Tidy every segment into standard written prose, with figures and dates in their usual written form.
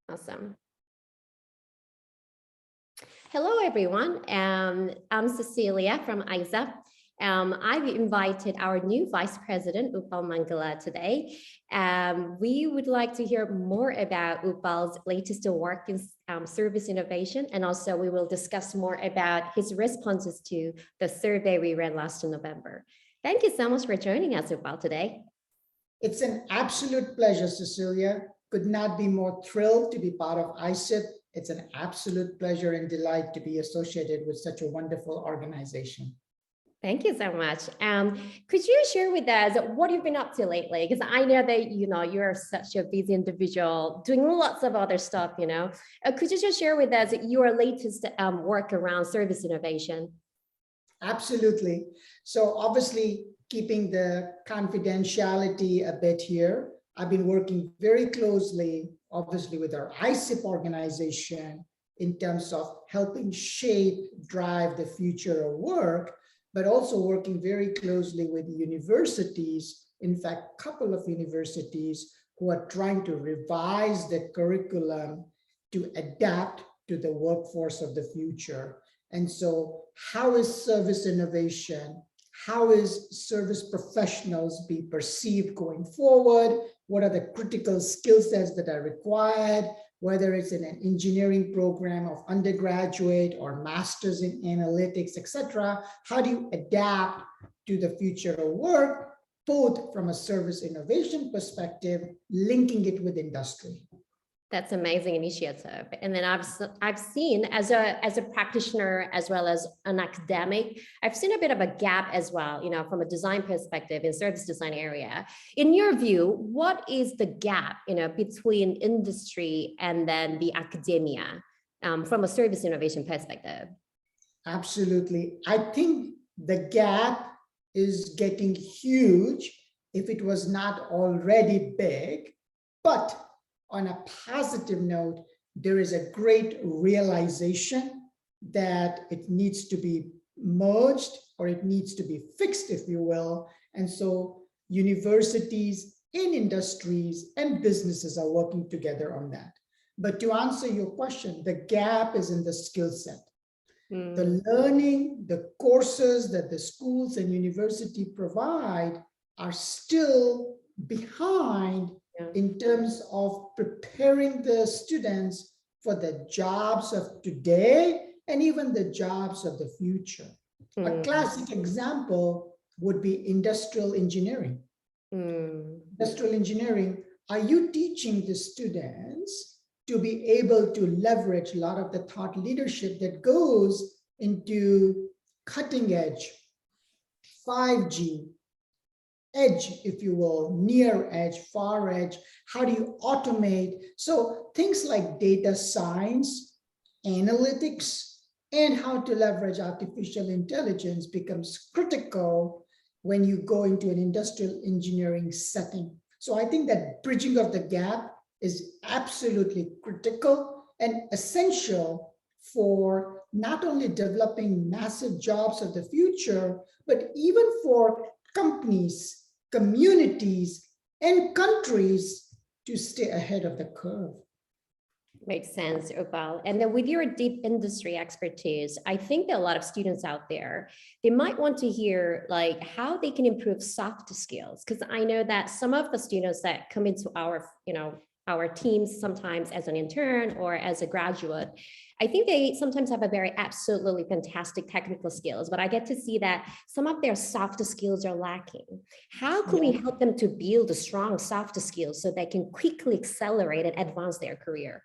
Awesome. Hello, everyone. I'm Cecilia from ISSIP. I've invited our new Vice President, Utpal Mangla, today. We would like to hear more about Utpal's latest work in service innovation, and also we will discuss more about his responses to the survey we ran last November. Thank you so much for joining us, Utpal, today. It's an absolute pleasure, Cecilia. Could not be more thrilled to be part of ISSIP. It's an absolute pleasure and delight to be associated with such a wonderful organization. Thank you so much. Could you share with us what you've been up to lately? Because I know that, you're such a busy individual doing lots of other stuff, Could you just share with us your latest work around service innovation? Absolutely. So obviously, keeping the confidentiality a bit here, I've been working very closely, obviously, with our ISSIP organization in terms of helping shape, drive the future of work, but also working very closely with universities. In fact, a couple of universities who are trying to revise the curriculum to adapt to the workforce of the future. And so how is service innovation? How is service professionals be perceived going forward? What are the critical skill sets that are required, whether it's in an engineering program of undergraduate or master's in analytics, etc.? How do you adapt to the future of work, both from a service innovation perspective, linking it with industry? That's amazing initiative. And then I've seen as a practitioner as well as an academic, I've seen a bit of a gap as well, from a design perspective in service design area. In your view, what is the gap, between industry and then the academia from a service innovation perspective? Absolutely. I think the gap is getting huge if it was not already big, but on a positive note, there is a great realization that it needs to be merged or it needs to be fixed, if you will. And so universities and industries and businesses are working together on that. But to answer your question, the gap is in the skill set. The learning, the courses that the schools and university provide are still behind in terms of preparing the students for the jobs of today and even the jobs of the future. A classic example would be industrial engineering. Industrial engineering, are you teaching the students to be able to leverage a lot of the thought leadership that goes into cutting edge, 5G, edge, if you will, near edge, far edge? How do you automate? So things like data science, analytics, and how to leverage artificial intelligence becomes critical when you go into an industrial engineering setting. So I think that bridging of the gap is absolutely critical and essential for not only developing massive jobs of the future, but even for companies, communities, and countries to stay ahead of the curve. Makes sense, Utpal. And then with your deep industry expertise, I think that a lot of students out there, they might want to hear like how they can improve soft skills. Because I know that some of the students that come into our teams sometimes as an intern or as a graduate, I think they sometimes have a very absolutely fantastic technical skills, but I get to see that some of their soft skills are lacking. How can we help them to build a strong soft skills so they can quickly accelerate and advance their career?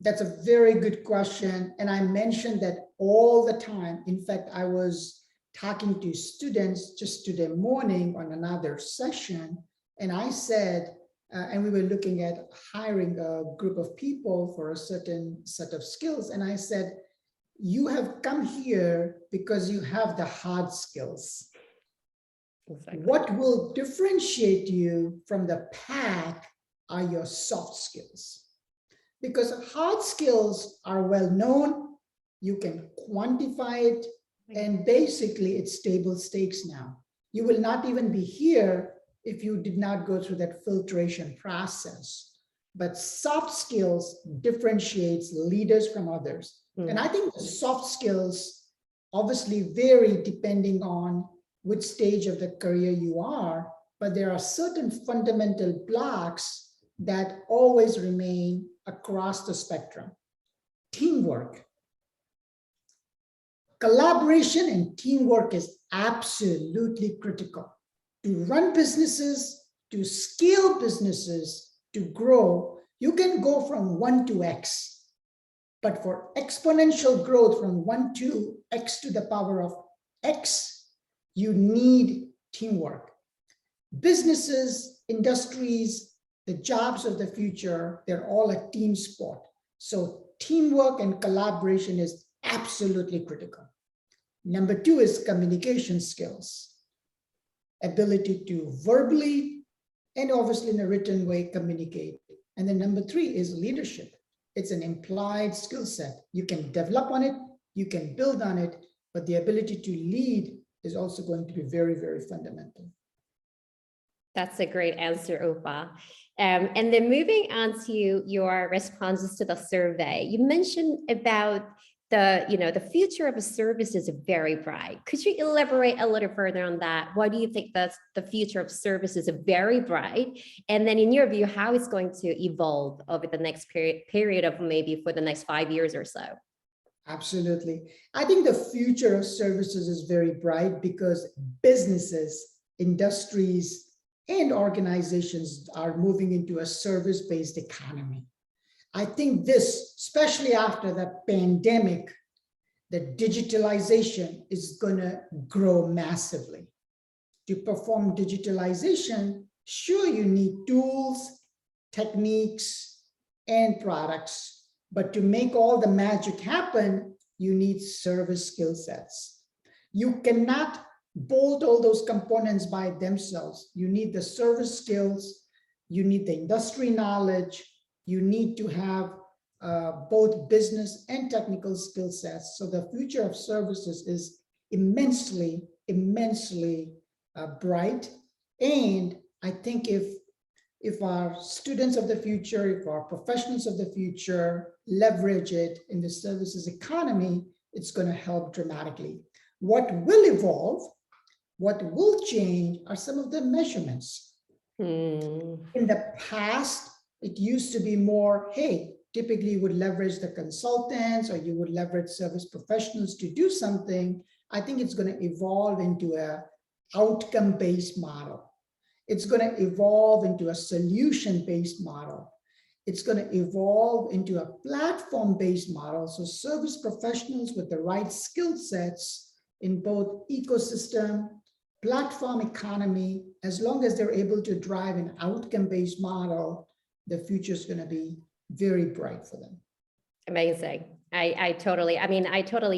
That's a very good question. And I mentioned that all the time. In fact, I was talking to students just today morning on another session, and I said, and we were looking at hiring a group of people for a certain set of skills. And I said, you have come here because you have the hard skills. Exactly. What will differentiate you from the pack are your soft skills. Because hard skills are well known, you can quantify it, and basically it's table stakes now. You will not even be here if you did not go through that filtration process. but soft skills differentiates leaders from others. And I think the soft skills obviously vary depending on which stage of the career you are, but there are certain fundamental blocks that always remain across the spectrum. Teamwork. Collaboration and teamwork is absolutely critical. To run businesses, to scale businesses, to grow, you can go from 1 to X. But for exponential growth from 1 to X to the power of X, you need teamwork. Businesses, industries, the jobs of the future, they're all a team sport. So teamwork and collaboration is absolutely critical. Number 2 is communication skills, ability to verbally and obviously in a written way communicate. And then number 3 is leadership. It's an implied skill set. You can develop on it, you can build on it, but the ability to lead is also going to be very, very fundamental. That's a great answer, Utpal. And then moving on to your responses to the survey, you mentioned about the future of a service is very bright. Could you elaborate a little further on that? Why do you think that the future of service is very bright? And then in your view, how it's going to evolve over the next period of maybe for the next 5 years or so? Absolutely. I think the future of services is very bright because businesses, industries, and organizations are moving into a service-based economy. I think this, especially after the pandemic, the digitalization is going to grow massively. To perform digitalization, sure, you need tools, techniques, and products, but to make all the magic happen, you need service skill sets. You cannot bolt all those components by themselves. You need the service skills, you need the industry knowledge, you need to have both business and technical skill sets. So the future of services is immensely, immensely bright. And I think if our students of the future, if our professionals of the future leverage it in the services economy, it's going to help dramatically. What will evolve, what will change are some of the measurements. In the past, it used to be more, hey, typically you would leverage the consultants or you would leverage service professionals to do something. I think it's going to evolve into an outcome-based model. It's going to evolve into a solution-based model. It's going to evolve into a platform-based model. So service professionals with the right skill sets in both ecosystem, platform economy, as long as they're able to drive an outcome-based model, the future is going to be very bright for them. Amazing. I totally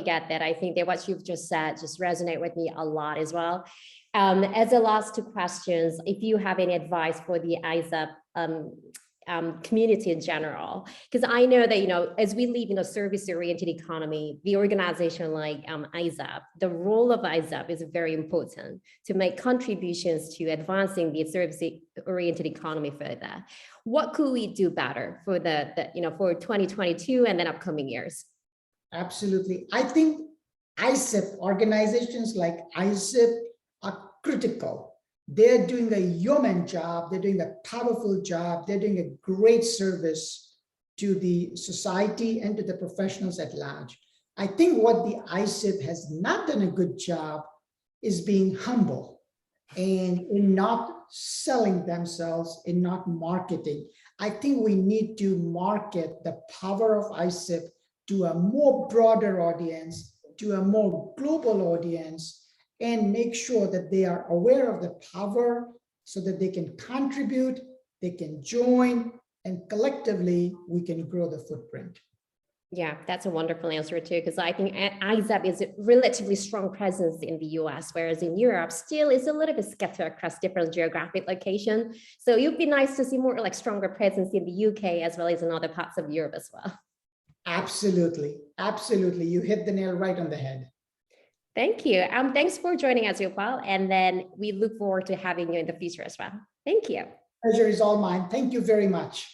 get that. I think that what you've just said just resonate with me a lot as well. As the last 2 questions, if you have any advice for the ISSIP community in general, because I know that, as we live in a service-oriented economy, the organization like ISSIP, the role of ISSIP is very important to make contributions to advancing the service-oriented economy further. What could we do better for for 2022 and then upcoming years? Absolutely. I think ISSIP, organizations like ISSIP are critical. They're doing a yeoman job. They're doing a powerful job. They're doing a great service to the society and to the professionals at large. I think what the ISSIP has not done a good job is being humble and in not selling themselves, in not marketing. I think we need to market the power of ISSIP to a more broader audience, to a more global audience, and make sure that they are aware of the power so that they can contribute, they can join, and collectively we can grow the footprint. Yeah, that's a wonderful answer too, because I think ISSIP is a relatively strong presence in the US, whereas in Europe still is a little bit scattered across different geographic locations. So it would be nice to see more like stronger presence in the UK as well as in other parts of Europe as well. Absolutely, absolutely. You hit the nail right on the head. Thank you. Thanks for joining us, Utpal. And then we look forward to having you in the future as well. Thank you. Pleasure is all mine. Thank you very much.